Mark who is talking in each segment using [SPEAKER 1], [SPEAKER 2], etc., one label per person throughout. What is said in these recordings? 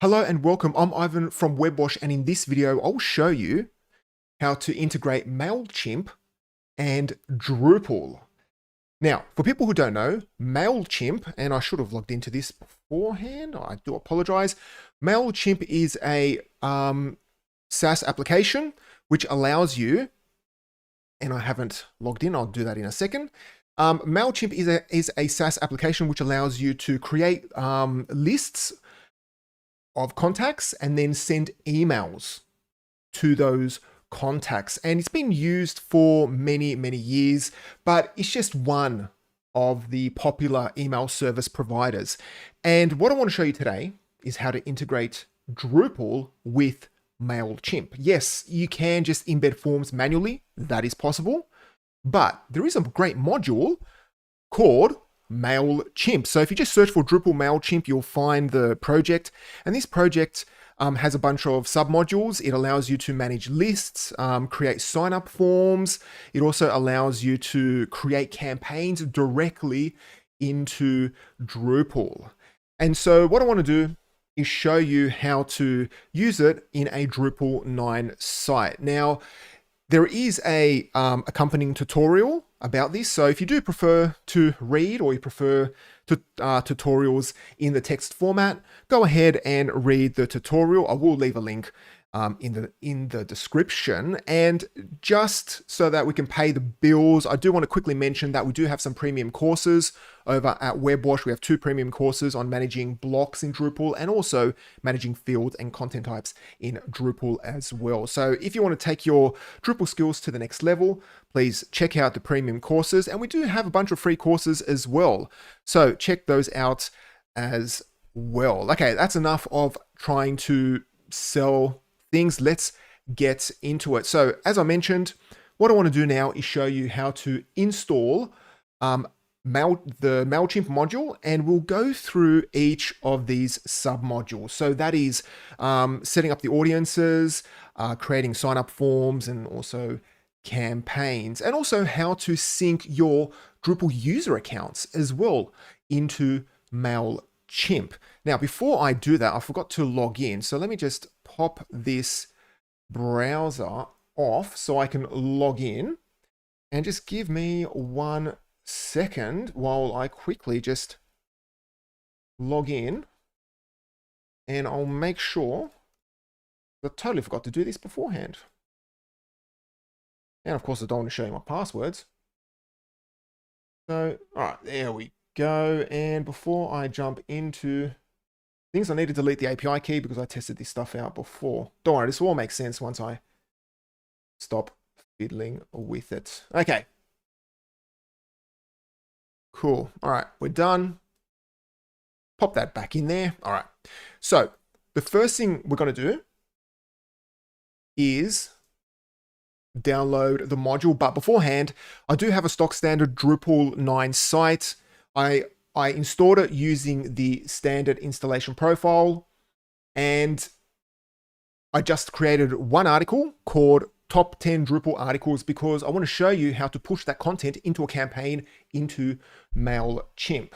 [SPEAKER 1] Hello and welcome. I'm Ivan from WebWash, and in this video, I'll show you how to integrate Mailchimp and Drupal. Now, for people who don't know, Mailchimp, and I should have logged into this beforehand, I do apologize. Mailchimp is a SaaS application which allows you, and I haven't logged in, I'll do that in a second. Mailchimp is a SaaS application which allows you to create lists of contacts and then send emails to those contacts. And it's been used for many, many years, but it's just one of the popular email service providers. And what I want to show you today is how to integrate Drupal with Mailchimp. Yes, you can just embed forms manually. That is possible. But there is a great module called Mailchimp. So if you just search for Drupal Mailchimp, you'll find the project. And this project has a bunch of submodules. It allows you to manage lists, create sign-up forms. It also allows you to create campaigns directly into Drupal. And so what I want to do is show you how to use it in a Drupal 9 site. Now, there is a accompanying tutorial about this. So if you do prefer to read or you prefer to, tutorials in the text format, go ahead and read the tutorial. I will leave a link in the description. And just so that we can pay the bills, I do want to quickly mention that we do have some premium courses over at WebWash. We have 2 premium courses on managing blocks in Drupal and also managing fields and content types in Drupal as well. So if you want to take your Drupal skills to the next level, please check out the premium courses. And we do have a bunch of free courses as well. So check those out as well. Okay, that's enough of trying to sell things. Let's get into it. So as I mentioned, what I want to do now is show you how to install the Mailchimp module, and we'll go through each of these submodules. So that is setting up the audiences, creating sign-up forms, and also campaigns, and also how to sync your Drupal user accounts as well into Mailchimp. Now, before I do that, I forgot to log in. So let me just pop this browser off so I can log in, and just give me 1 second while I quickly just log in, and I'll make sure. I totally forgot to do this beforehand. And of course, I don't want to show you my passwords. So, all right, there we go. And before I jump into things, I need to delete the API key because I tested this stuff out before. Don't worry, this will all make sense once I stop fiddling with it. Okay. Cool. All right, we're done. Pop that back in there. All right. So the first thing we're going to do is download the module. But beforehand, I do have a stock standard Drupal 9 site. I installed it using the standard installation profile, and I just created one article called Top 10 Drupal Articles because I want to show you how to push that content into a campaign into Mailchimp.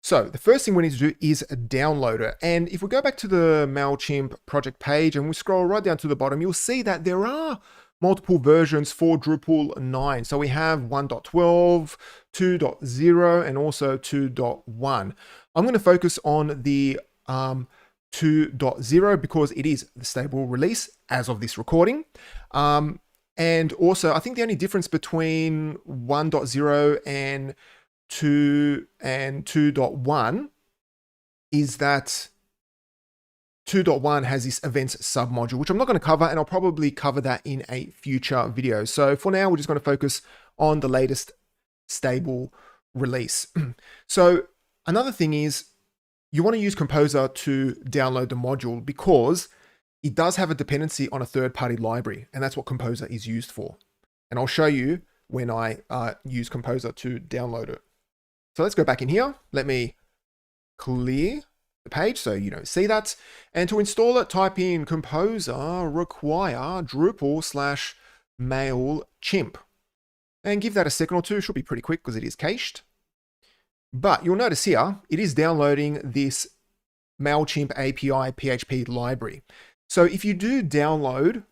[SPEAKER 1] So the first thing we need to do is download it. And if we go back to the Mailchimp project page and we scroll right down to the bottom, you'll see that there are multiple versions for Drupal 9. So we have 1.12, 2.0, and also 2.1. I'm going to focus on the 2.0 because it is the stable release as of this recording. And also, I think the only difference between 1.0 and 2 and 2.1 is that 2.1 has this events submodule, which I'm not going to cover, and I'll probably cover that in a future video. So for now, we're just going to focus on the latest stable release. So another thing is you want to use Composer to download the module because it does have a dependency on a third-party library, and that's what Composer is used for. And I'll show you when I use Composer to download it. So let's go back in here. Let me clear the page so you don't see that. And to install it, type in Composer require Drupal /Mailchimp. And give that a second or two. It should be pretty quick because it is cached. But you'll notice here, it is downloading this Mailchimp API PHP library. So if you do download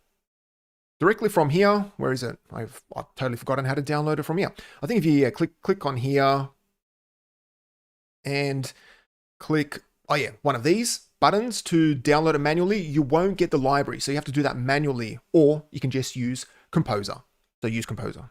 [SPEAKER 1] directly from here, where is it? I've totally forgotten how to download it from here. I think if you click on here and click, one of these buttons to download it manually, you won't get the library. So you have to do that manually, or you can just use Composer. So use Composer.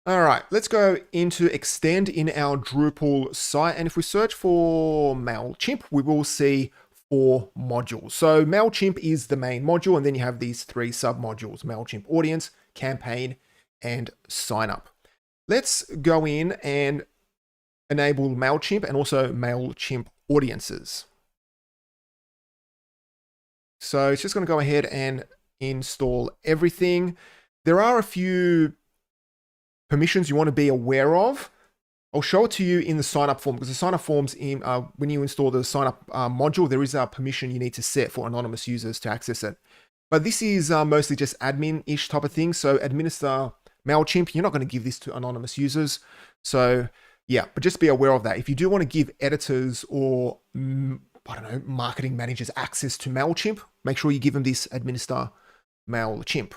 [SPEAKER 1] All right, let's go into extend in our Drupal site. And if we search for Mailchimp, we will see 4 modules. So Mailchimp is the main module, and then you have these 3 sub-modules: Mailchimp Audience, Campaign, and Sign Up. Let's go in and enable Mailchimp and also Mailchimp Audiences. So it's just going to go ahead and install everything. There are a few permissions you want to be aware of. I'll show it to you in the sign up form, because the sign up forms when you install the sign up module, there is a permission you need to set for anonymous users to access it. But this is mostly just admin-ish type of thing. So administer Mailchimp, you're not going to give this to anonymous users. So yeah, but just be aware of that. If you do want to give editors or marketing managers access to Mailchimp, make sure you give them this administer Mailchimp.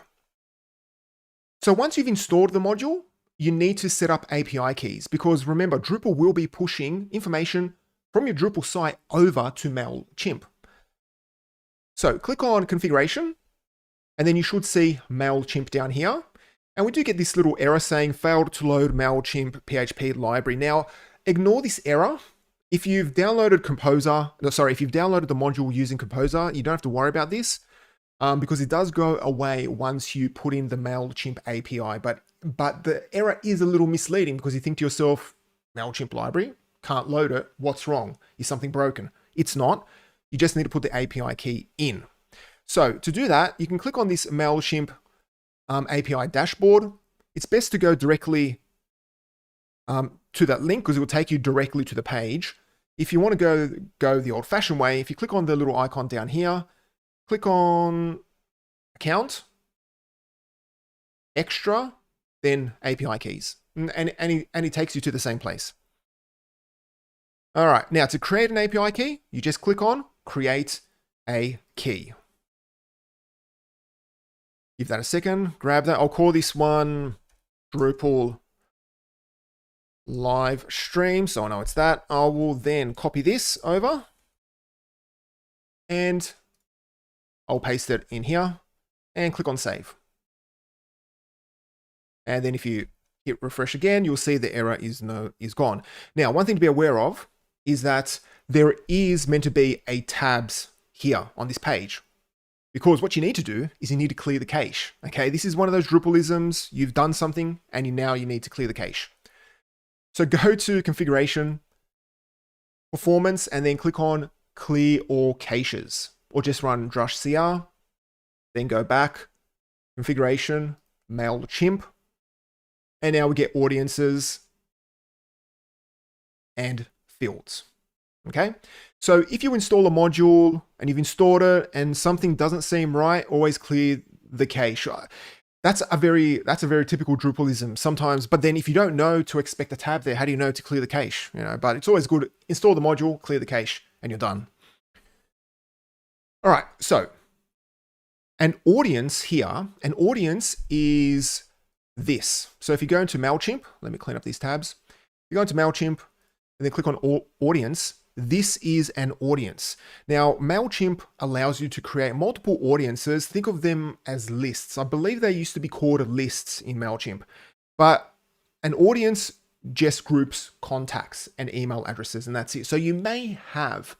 [SPEAKER 1] So once you've installed the module, you need to set up API keys, because remember, Drupal will be pushing information from your Drupal site over to Mailchimp. So click on configuration, and then you should see Mailchimp down here. And we do get this little error saying failed to load Mailchimp PHP library. Now, ignore this error. If you've downloaded if you've downloaded the module using Composer, you don't have to worry about this, because it does go away once you put in the Mailchimp API. But the error is a little misleading, because you think to yourself, Mailchimp library, can't load it. What's wrong? Is something broken? It's not. You just need to put the API key in. So to do that, you can click on this Mailchimp API dashboard. It's best to go directly to that link, because it will take you directly to the page. If you want to go the old-fashioned way, if you click on the little icon down here, click on account, extra, then API keys, and it takes you to the same place. All right, now to create an API key, you just click on create a key. Give that a second, grab that. I'll call this one Drupal live stream, so I know it's that. I will then copy this over and I'll paste it in here and click on save. And then if you hit refresh again, you'll see the error is gone. Now, one thing to be aware of is that there is meant to be a tabs here on this page, because what you need to do is you need to clear the cache. Okay, this is one of those Drupalisms. You've done something and now you need to clear the cache. So go to configuration, performance, and then click on clear all caches, or just run drush cr, then go back, configuration, Mailchimp, and now we get audiences and fields. Okay, so if you install a module and you've installed it and something doesn't seem right, always clear the cache. That's a very typical Drupalism sometimes. But then if you don't know to expect a tab there, how do you know to clear the cache? But it's always good. Install the module, clear the cache, and you're done. All right, so an audience here, an audience is this. So if you go into Mailchimp, let me clean up these tabs. You go into Mailchimp and then click on audience. This is an audience. Now, Mailchimp allows you to create multiple audiences. Think of them as lists. I believe they used to be called lists in Mailchimp, but an audience just groups contacts and email addresses, and that's it. So you may have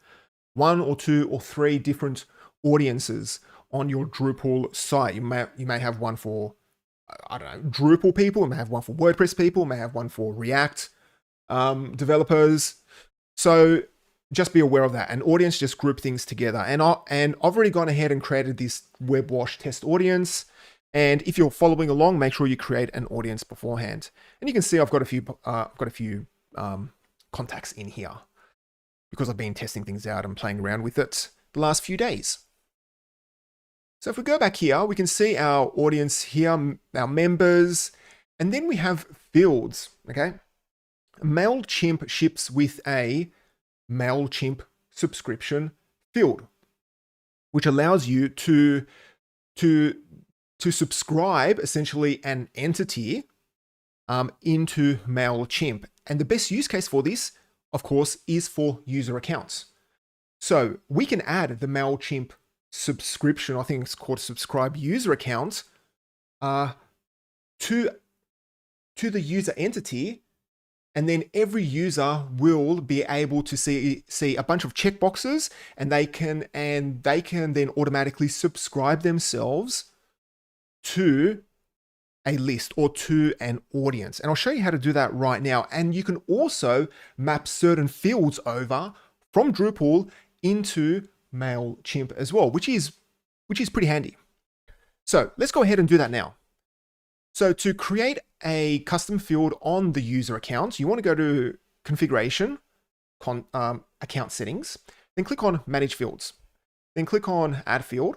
[SPEAKER 1] 1 or 2 or 3 different audiences on your Drupal site. You may have one for, I don't know, Drupal people. You may have one for WordPress people. You may have one for React developers. So just be aware of that. An audience just group things together. And I've already gone ahead and created this WebWash test audience. And if you're following along, make sure you create an audience beforehand. And you can see I've got a few contacts in here because I've been testing things out and playing around with it the last few days. So if we go back here, we can see our audience here, our members, and then we have fields. Okay, Mailchimp ships with a Mailchimp subscription field, which allows you to subscribe essentially an entity into Mailchimp. And the best use case for this, of course, is for user accounts. So we can add the Mailchimp subscription, I think it's called subscribe user account, to the user entity. And then every user will be able to see a bunch of checkboxes, and they can then automatically subscribe themselves to a list or to an audience. And I'll show you how to do that right now. And you can also map certain fields over from Drupal into Mailchimp as well, which is pretty handy. So let's go ahead and do that now. So to create a custom field on the user account, you want to go to configuration, account settings, then click on manage fields, then click on add field.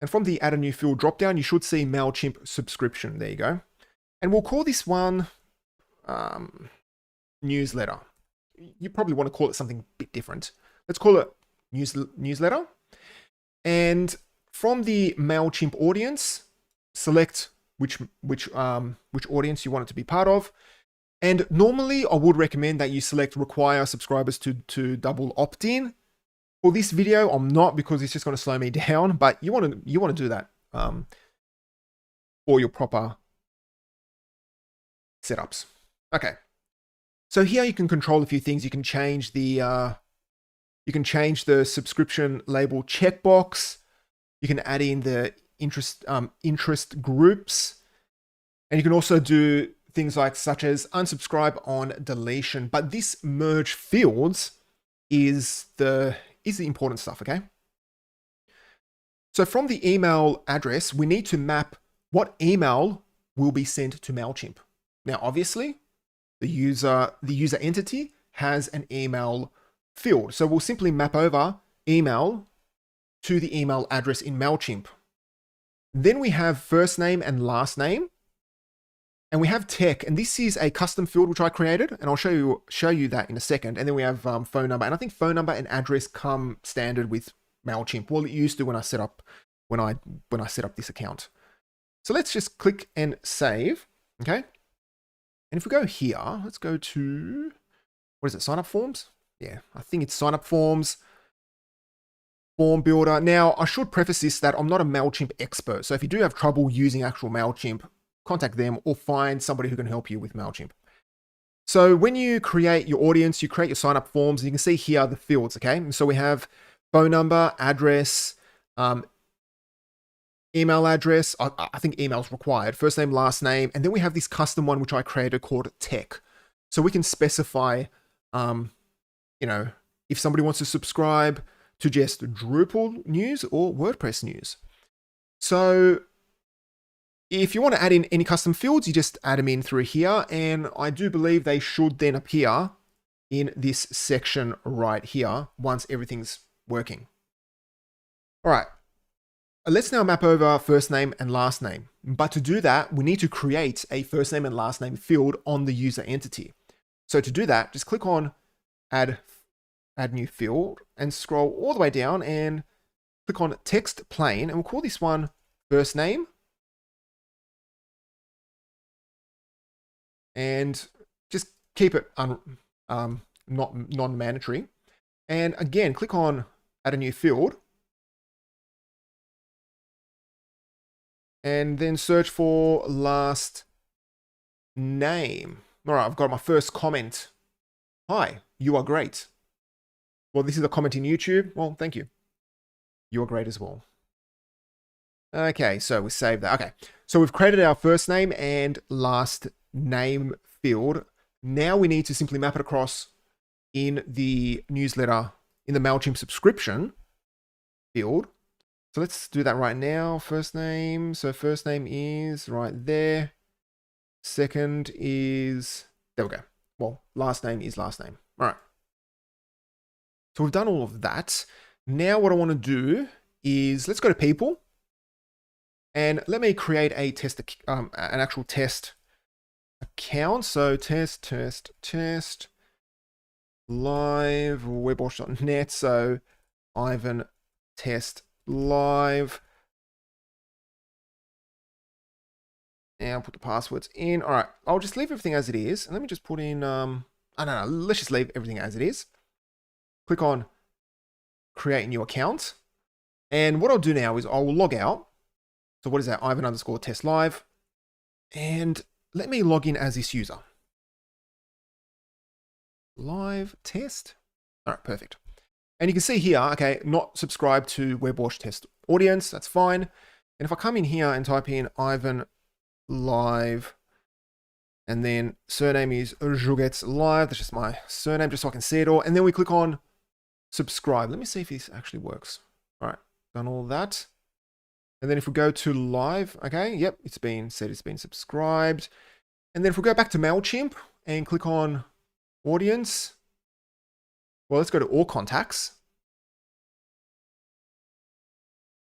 [SPEAKER 1] And from the add a new field dropdown, you should see Mailchimp subscription. There you go. And we'll call this one newsletter. You probably want to call it something a bit different. Let's call it newsletter. And from the Mailchimp audience, select which audience you want it to be part of. And normally I would recommend that you select require subscribers to double opt-in. For this video, I'm not, because it's just going to slow me down, but you want to do that for your proper setups. Okay. So here you can control a few things. You can change the subscription label checkbox. You can add in the interest groups, and you can also do things such as unsubscribe on deletion. But this merge fields is the important stuff, okay? So from the email address, we need to map what email will be sent to Mailchimp. Now, obviously, the user entity has an email field. So we'll simply map over email to the email address in Mailchimp. Then we have first name and last name. And we have tech, and this is a custom field which I created, and I'll show you that in a second. And then we have phone number, and I think phone number and address come standard with Mailchimp. Well, it used to when I set up this account. So let's just click and save, okay? And if we go here, let's go to, what is it, sign up forms? Yeah, I think it's sign up forms, form builder. Now, I should preface this that I'm not a Mailchimp expert. So if you do have trouble using actual Mailchimp, contact them or find somebody who can help you with Mailchimp. So when you create your audience, you create your sign up forms, and you can see here the fields, okay? So we have phone number, address, email address. I think email is required, first name, last name. And then we have this custom one, which I created called tech. So we can specify, if somebody wants to subscribe to just Drupal news or WordPress news. So if you want to add in any custom fields, you just add them in through here. And I do believe they should then appear in this section right here once everything's working. All right, let's now map over first name and last name. But to do that, we need to create a first name and last name field on the user entity. So to do that, just click on add new field and scroll all the way down and click on text plain. And we'll call this one first name. And just keep it not non-mandatory. And again, click on add a new field. And then search for last name. All right, I've got my first comment. Hi, you are great. Well, this is a comment in YouTube. Well, thank you. You are great as well. Okay, so we save that. Okay, so we've created our first name and last name field. Now we need to simply map it across in the newsletter, in the Mailchimp subscription field. So let's do that right now. First name. So first name is right there. Second is, there we go. Well, last name is last name. All right. So we've done all of that. Now what I want to do is let's go to people and let me create a test, an actual test account. So test. live webwash.net. So Ivan test live. And I'll put the passwords in. All right, I'll just leave everything as it is. And let me just put in, I don't know, let's just leave everything as it is. Click on create new account. And what I'll do now is I will log out. So what is that? Ivan underscore test live. And let me log in as this user. Live test. All right, perfect. And you can see here, okay, not subscribed to WebWash test audience. That's fine. And if I come in here and type in Ivan live, and then surname is Jougets live. That's just my surname, just so I can see it all. And then we click on subscribe. Let me see if this actually works. All right, done all that. And then if we go to live, okay, yep, it's been said it's been subscribed. And then if we go back to Mailchimp and click on audience, well, let's go to all contacts.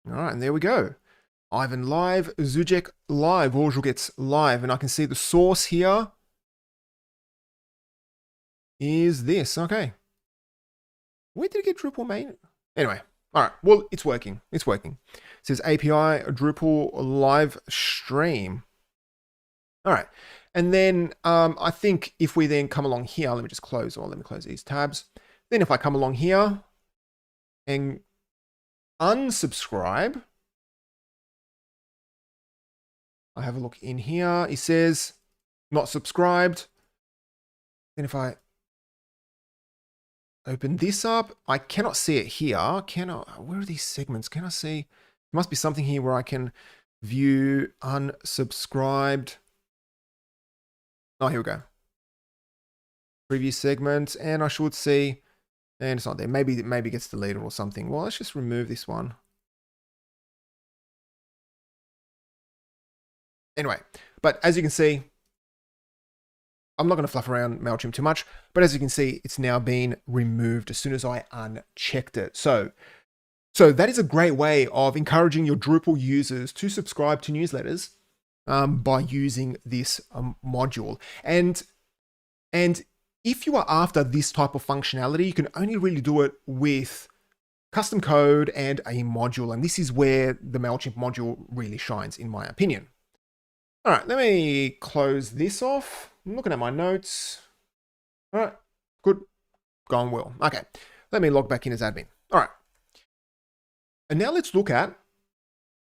[SPEAKER 1] All right, and there we go. Ivan live, Zujek live, or Jougets live. And I can see the source here is this. Okay. Where did it get Drupal main? Anyway, all right. Well, it's working. It's working. It says API Drupal live stream. All right. And then I think if we then come along here, let me just close, or let me close these tabs. Then if I come along here and unsubscribe, I have a look in here. It says not subscribed. Then if I open this up, I cannot see it here. Where are these segments? Can I see? There must be something here where I can view unsubscribed. Oh, here we go. Previous segment, and I should see, and it's not there. Maybe it gets deleted or something. Well, let's just remove this one. Anyway, but as you can see, I'm not going to fluff around Mailchimp too much, but as you can see, it's now been removed as soon as I unchecked it. So that is a great way of encouraging your Drupal users to subscribe to newsletters by using this module. And if you are after this type of functionality, you can only really do it with custom code and a module. And this is where the Mailchimp module really shines, in my opinion. All right, let me close this off. I'm looking at my notes. All right, good, going well. Okay, let me log back in as admin. All right, and now let's look at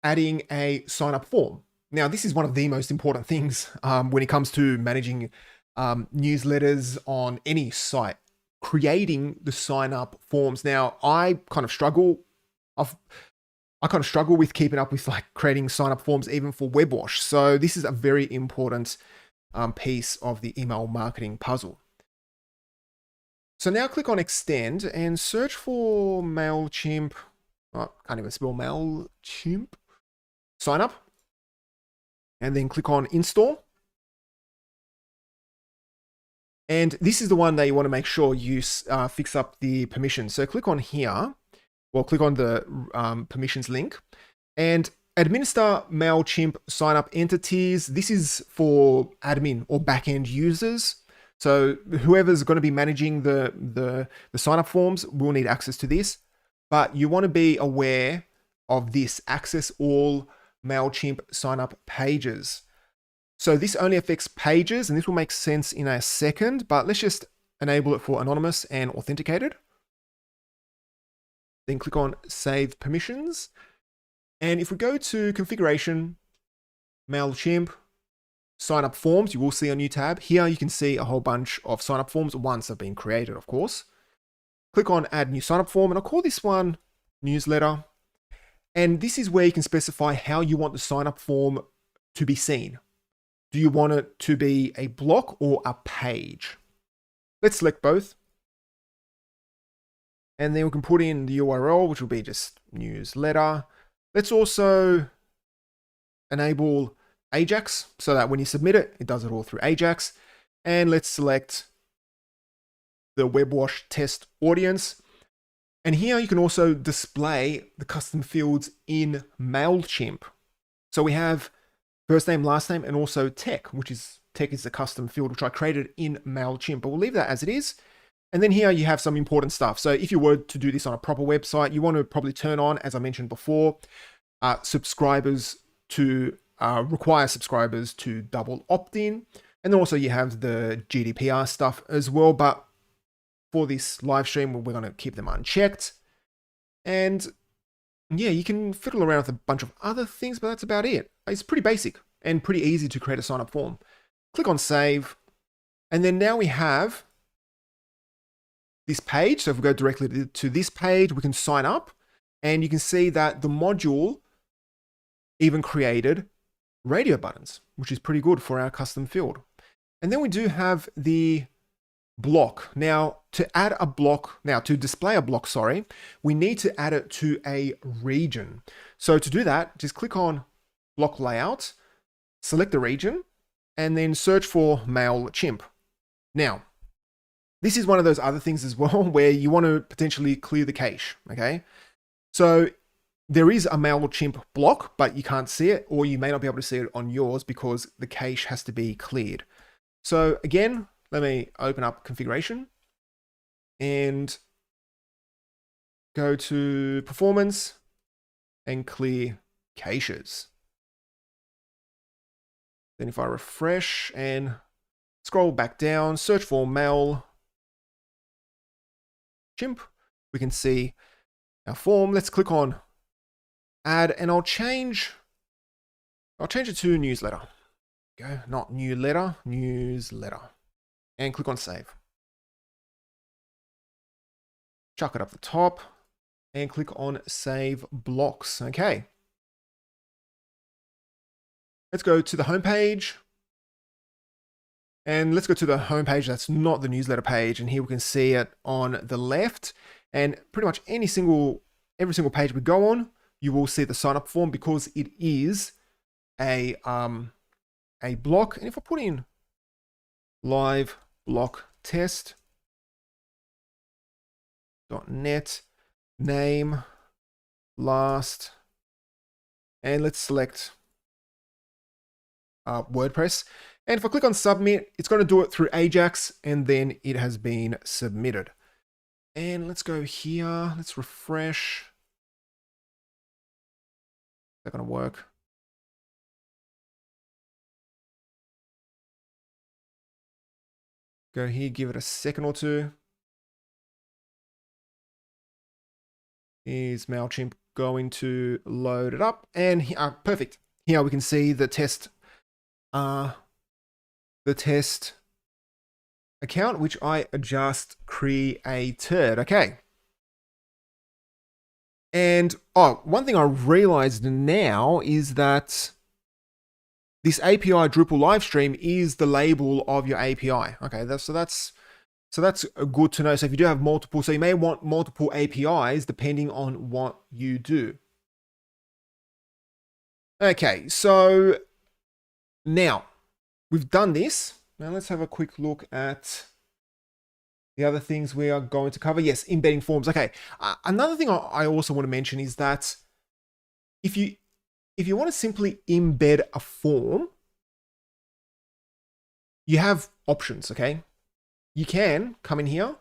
[SPEAKER 1] adding a sign-up form. Now, this is one of the most important things when it comes to managing newsletters on any site, creating the sign-up forms. Now, I kind of struggle with keeping up with like creating sign-up forms even for WebWash. So this is a very important piece of the email marketing puzzle. So now click on extend and search for Mailchimp. Oh, can't even spell Mailchimp. Sign up. And then click on install. And this is the one that you want to make sure you fix up the permissions. So click on here. Well, click on the permissions link and administer Mailchimp sign-up entities. This is for admin or backend users. So whoever's going to be managing the sign-up forms will need access to this, but you want to be aware of this: access all Mailchimp sign-up pages. So this only affects pages, and this will make sense in a second, but let's just enable it for anonymous and authenticated. Then click on Save Permissions. And if we go to Configuration, Mailchimp, Sign Up Forms, you will see a new tab. Here you can see a whole bunch of sign up forms once they've been created, of course. Click on Add New Sign Up Form, and I'll call this one Newsletter. And this is where you can specify how you want the sign up form to be seen. Do you want it to be a block or a page? Let's select both. And then we can put in the URL, which will be just newsletter. Let's also enable Ajax so that when you submit it, it does it all through Ajax. And let's select the WebWash test audience. And here you can also display the custom fields in Mailchimp. So we have first name, last name, and also tech, which is tech is the custom field, which I created in Mailchimp. But we'll leave that as it is. And then here you have some important stuff. So if you were to do this on a proper website, you want to probably turn on, as I mentioned before, subscribers to require subscribers to double opt-in. And then also you have the GDPR stuff as well. But for this live stream, we're going to keep them unchecked. And yeah, you can fiddle around with a bunch of other things, but that's about it. It's pretty basic and pretty easy to create a sign-up form. Click on save. And then now we have this page. So if we go directly to this page, we can sign up, and you can see that the module even created radio buttons, which is pretty good for our custom field. And then we do have the block. Now to display a block, we need to add it to a region. So to do that, just click on block layout, select the region, and then search for Mailchimp. Now, this is one of those other things as well where you want to potentially clear the cache, okay? So there is a Mailchimp block, but you can't see it, or you may not be able to see it on yours because the cache has to be cleared. So again, let me open up configuration and go to performance and clear caches. Then if I refresh and scroll back down, search for Mailchimp, we can see our form. Let's click on add, and I'll change it to newsletter. Go, not new letter, newsletter. And click on save. Chuck it up the top and click on save blocks. Okay. Let's go to the home page. And let's go to the home page that's not the newsletter page. And here we can see it on the left. And pretty much every single page we go on, you will see the sign up form because it is a block. And if I put in live block test.net name last, and let's select WordPress. And if I click on submit, it's going to do it through Ajax, and then it has been submitted. And let's go here. Let's refresh. Is that going to work? Go here, give it a second or two. Is Mailchimp going to load it up? And perfect. Here we can see the test account, which I just created. Okay. And one thing I realized now is that this API Drupal live stream is the label of your API. Okay, so that's good to know. So if you do have multiple, so you may want multiple APIs depending on what you do. Okay, so now we've done this. Now let's have a quick look at the other things we are going to cover. Yes, embedding forms. Okay, another thing I also want to mention is that if you want to simply embed a form, you have options, okay? You can come in here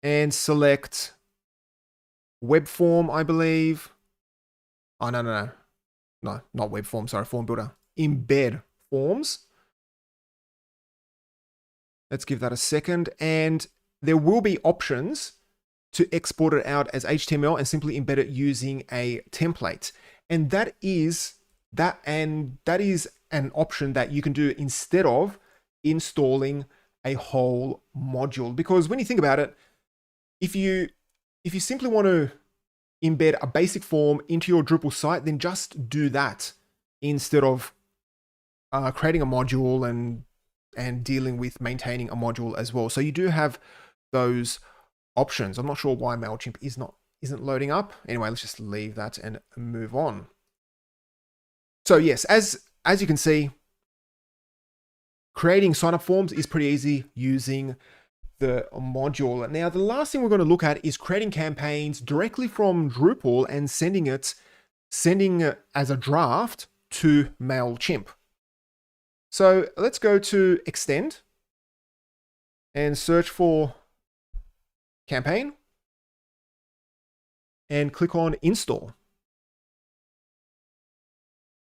[SPEAKER 1] and select web form, I believe. Oh, no, not web form, sorry, form builder. Embed forms. Let's give that a second. And there will be options to export it out as HTML and simply embed it using a template. And that is an option that you can do instead of installing a whole module. Because when you think about it, if you simply want to embed a basic form into your Drupal site, then just do that instead of creating a module and dealing with maintaining a module as well. So you do have those options. I'm not sure why Mailchimp isn't loading up. Anyway, let's just leave that and move on. So yes, as you can see, creating sign-up forms is pretty easy using the module. Now, the last thing we're going to look at is creating campaigns directly from Drupal and sending it as a draft to Mailchimp. So let's go to extend and search for campaign and click on install.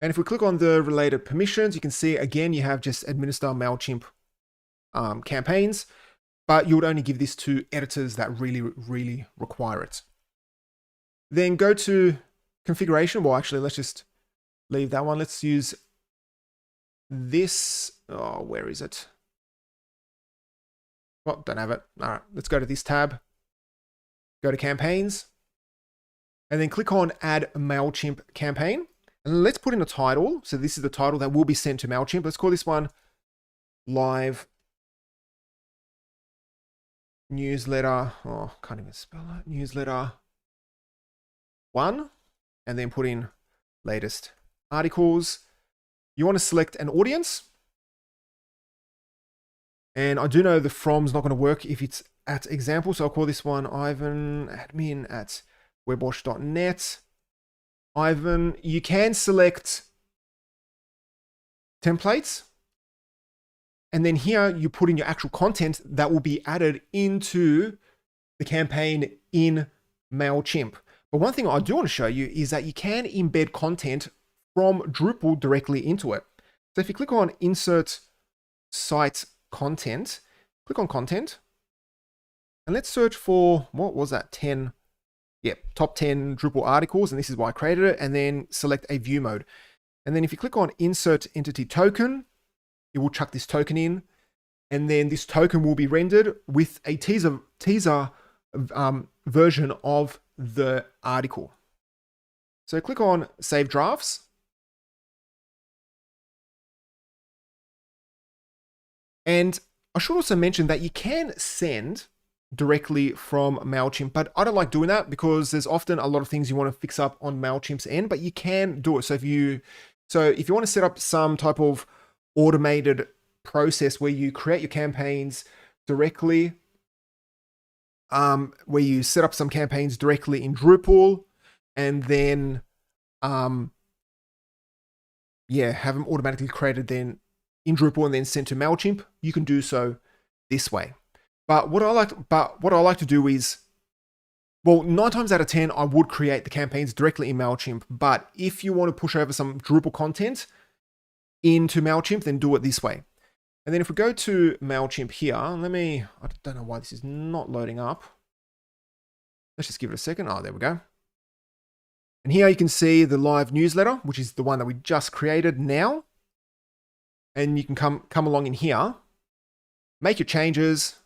[SPEAKER 1] And if we click on the related permissions, you can see again, you have just administer Mailchimp campaigns, but you would only give this to editors that really require it. Then go to configuration. Well, actually, let's just leave that one. Let's use this. Oh, where is it? Well, don't have it. All right, let's go to this tab. Go to campaigns and then click on add Mailchimp campaign. And let's put in a title. So this is the title that will be sent to Mailchimp. Let's call this one live newsletter. Oh, can't even spell it. Newsletter 1. And then put in latest articles. You want to select an audience. And I do know the from's not going to work if it's at example. So I'll call this one Ivan admin at webwash.net. Ivan, you can select templates. And then here you put in your actual content that will be added into the campaign in Mailchimp. But one thing I do want to show you is that you can embed content from Drupal directly into it. So if you click on insert site content, click on content, and let's search for, what was that, 10, top 10 Drupal articles, and this is why I created it, and then select a view mode. And then if you click on insert entity token, it will chuck this token in, and then this token will be rendered with a teaser version of the article. So click on save drafts. And I should also mention that you can send directly from Mailchimp, but I don't like doing that because there's often a lot of things you want to fix up on Mailchimp's end, but you can do it. So if you want to set up some type of automated process where you create your campaigns directly, where you set up some campaigns directly in Drupal and then have them automatically created then in Drupal and then sent to Mailchimp, you can do so this way. But what I like to do is, well, 9 times out of 10, I would create the campaigns directly in Mailchimp. But if you want to push over some Drupal content into Mailchimp, then do it this way. And then if we go to Mailchimp here, I don't know why this is not loading up. Let's just give it a second. Oh, there we go. And here you can see the live newsletter, which is the one that we just created now. And you can come along in here, make your changes.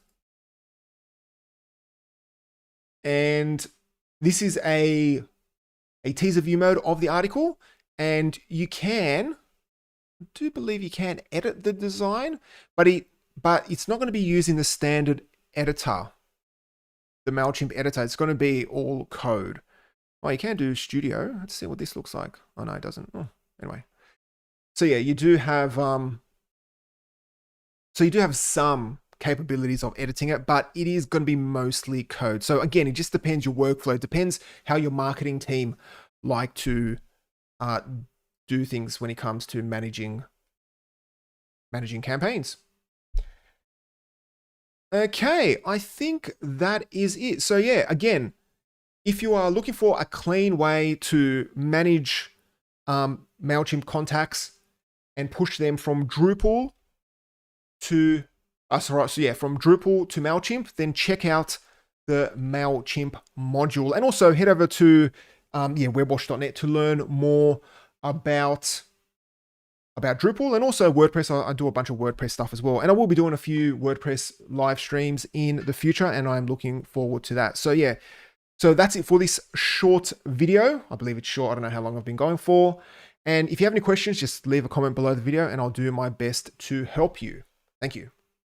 [SPEAKER 1] And this is a teaser view mode of the article. And you can, I do believe you can edit the design, but it's not going to be using the standard editor, the Mailchimp editor. It's going to be all code. Oh, you can do Studio. Let's see what this looks like. Oh no, it doesn't. Oh, anyway. So yeah, you do have some capabilities of editing it, but it is going to be mostly code. So again, it just depends your workflow. It depends how your marketing team like to do things when it comes to managing campaigns. Okay, I think that is it. So yeah, again, if you are looking for a clean way to manage Mailchimp contacts and push them from Drupal to from Drupal to Mailchimp, then check out the Mailchimp module, and also head over to webwash.net to learn more about Drupal and also WordPress. I do a bunch of WordPress stuff as well, and I will be doing a few WordPress live streams in the future, and I'm looking forward to that. So yeah, so that's it for this short video. I believe it's short. I don't know how long I've been going for. And if you have any questions, just leave a comment below the video and I'll do my best to help you. Thank you.